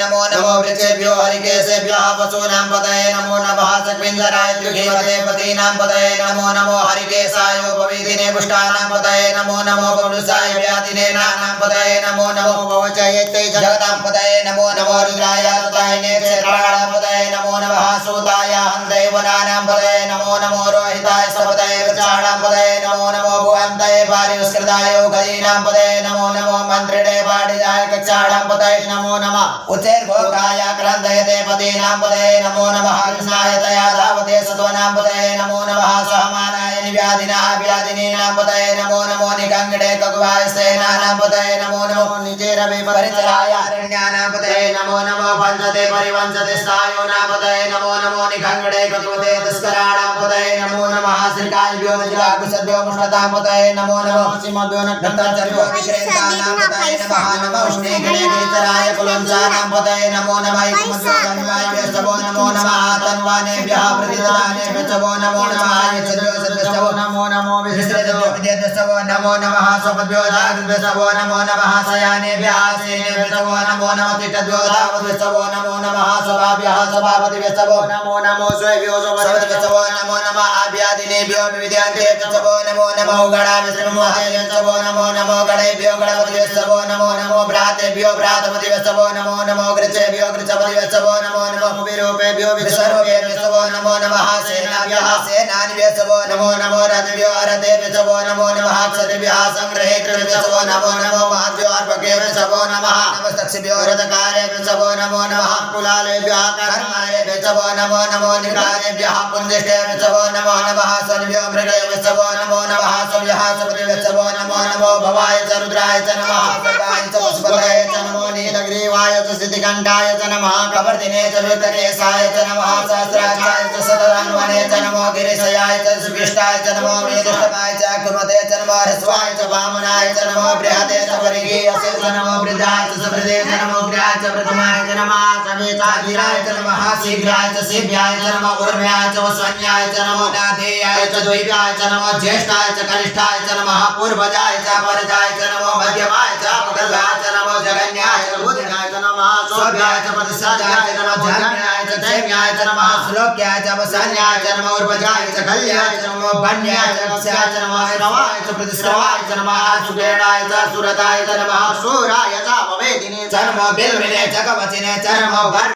नमो नमो वृक्षेभ्यो हरिकेशेभ्यः पशूनां पतये नमो नमः सक्विञ्जराय द्विघीमते पतीनां पतये नमो नमो हरिकेशाय पविदिने पुष्टानां पतये नमो नमो पौरुषाय व्याधिने नानां पतये नमो नमो भवचयते जगतां पतये नमो नमो रुद्राय ततायने क्षेत्राणां पतये नमो नमः सूताय हन्दैवनानां पतये नमो नमो रोहिताय सपतये वृक्षाणां पतये नमो नमो भुवन्तये पारिवस्कृताय गदीनां पतये नमो नमो मन्त्रिणे पाडिजाय कक्षाणां पतये नमो नमः उच्चैर्भोगाय क्रन्दयते पतीनां पतये नमो नमः कृष्णाय तया धावते सत्वनां पतये नमो नमः सहमानाय निव्याधिनाः व्याधिनीनां पतये नमो नमो निगङ्गणे कगुवाय सेनानां पतये नमो नमो निजेरवे परिचराय अरण्यानां पतये नमो नमो पञ्चते परिवंशते स्थायूनां पतये नमो नमो निगङ्गणे कगुवते तस्कराणां पतये नमो नमः श्रीकायभ्यो निजाकुशभ्यो मुष्टतां पतये नमो नमो सिंहभ्यो नक्तञ्चर्भ्यो विश्रेन्तानां पतये नमः नमो उष्णीगणे गिरिचराय कुलंसानां पतये नमो नमः इकमद्योगन्वायभ्यश्चवो नमो नमः तन्वानेभ्यः प्रतिदानेभ्यश्चवो नमो नमः यच्छद्योश्चवो नमो नमो विश्रेद्योश्चवो नमो नमः स्वपद्यो जागृद्भ्यश्चवो नमो नमः शयानेभ्यः सेनेभ्यश्चवो नमो नमः तिष्ठद्योधावद्भ्यश्चवो नमो नमः सभाभ्यः सभापतिभ्यश्चवो नमो नमो स्वयभ्यो स्वपतिभ्यश्चवो नमो नमः आभ्यादिनेभ्यो विविधान्तेभ्यश्चवो नमो नमो गणाभ्यश्चवो नमो नमो गणेभ्यो गणपतिभ्यश्चवो नमो नमो भ्रातेभ्यो भ्रातपतिभ्यश्चवो नमो नमो गृच्छेभ्यो गृच्छपतिभ्यश्चवो नमो नमो विरूपेभ्यो विश्वरूपेभ्यश्चवो नमो नमः सेनाभ्यः सेनानिभ्यश्चवो नमो नमो रथभ्यो रथेभ्यश्चवो नमो नमः क्षत्रिभ्यः संग्रहेभ्यश्चवो नमो नमो महद्भ्यो अर्पकेभ्यश्चवो नमः नमस्तक्षिभ्यो रथकारेभ्यश्चवो नमो नमः कुलालेभ्यः कर्मारेभ्यश्चवो नमो नमो निकारेभ्यः पुण्यष्टेभ्यश्चवो नमो नमः स्वनिभ्यो मृगेभ्यश्चवो नमो नमः स्वभ्यः सपतिभ्यश्चवो नमो नमो भवाय च रुद्राय च नमः सर्वाय च पुष्पकाय च नमो नीलग्रीवाय च सिद्धिकण्ठाय च नमः कवर्दिने च वितरेशाय च नमः सहस्राक्षाय च सतरान्वने च नमो गिरिशयाय च सुविष्टाय च नमो मृदुष्टकाय च कुर्मते च नमो ह्रस्वाय च वामनाय च नमो बृहते च परिगीयसे च नमो वृद्धाय च सवृदे च नमो ग्राय च प्रथमाय च नमः सवेतागिराय च नमः शीघ्राय च शिव्याय च नमो ऊर्म्याय च वस्वन्याय च नमो नादेयाय च द्वैव्याय च नमो ज्येष्ठाय च कनिष्ठाय च नमः पूर्वजाय च परजाय च नमो मध्यमाय च अपकर्गाय च नमो जगन्याय च बुद्ध्याय च नमः स्वभ्याय च प्रतिष्ठाय च नमो जन्याय च दैव्याय च नमः श्लोक्याय च वसन्याय च नमो उर्वजाय च कल्याय च नमो भन्याय च वत्स्याय च नमः श्रवाय च प्रतिश्रवाय च नमः सुगेणाय च सुरताय च नमः शूराय च ममेदिने च नमो बिल्विने च कवचिने च नमो